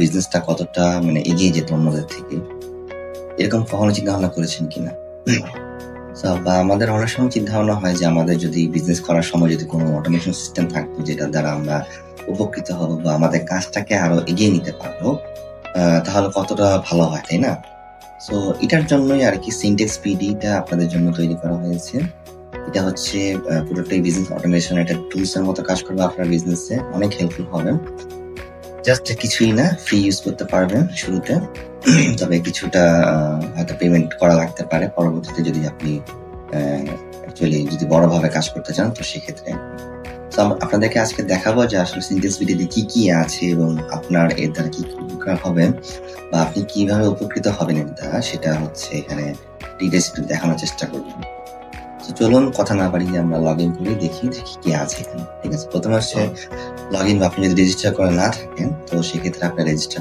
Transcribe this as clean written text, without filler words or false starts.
বিজনেসটা কতটা মানে এগিয়ে যেত অন্যদের থেকে। এরকম কখনো চিন্তা ভাবনা করেছেন কিনা? বা আমাদের অনেক সময় চিন্তা ভাবনা হয় যে আমাদের যদি বিজনেস করার সময় যদি কোনো অটোমেশন সিস্টেম থাকতো যেটার দ্বারা আমরা উপকৃত হব বা আমাদের কাজটাকে আরো এগিয়ে নিতে পারবো, তাহলে কতটা ভালো হয়, তাই না? সো এটার জন্যই আরকি সিনট্যাক্স পিডিটা আপনাদের জন্য তৈরি করা হয়েছে। এটা হচ্ছে পুরোটাই বিজনেস অটোমেশন একটা টুলস এর মতো কাজ করবে আপনার বিজনেসে। অনেক হেল্পফুল হবে। জাস্ট কিছুই না, ফ্রি ইউজ করতে পারবেন শুরুতে। তবে কিছুটা হয়তো পেমেন্ট করা লাগতে পারে পরবর্তীতে যদি আপনি অ্যাকচুয়ালি যদি বড়ভাবে কাজ করতে চান তো সেক্ষেত্রে। সো আপনাদেরকে আজকে দেখাবো যে আসলে সিনট্যাক্স পিডিতে কি আছে এবং আপনার এর দ্বারা কি উপকার হবে বা আপনি কিভাবে উপকৃত হবেন এর দ্বারা সেটা হচ্ছে এখানে ডিটেইলস একটু দেখানোর চেষ্টা করব। তো চলুন কথা না বাড়িয়ে আমরা লগইন করি, দেখি কি আছে এখানে। ঠিক আছে? প্রথমে হচ্ছে লগইন বা আপনি যদি রেজিস্টার করা না থাকেন তো সেক্ষেত্রে আপনার রেজিস্টার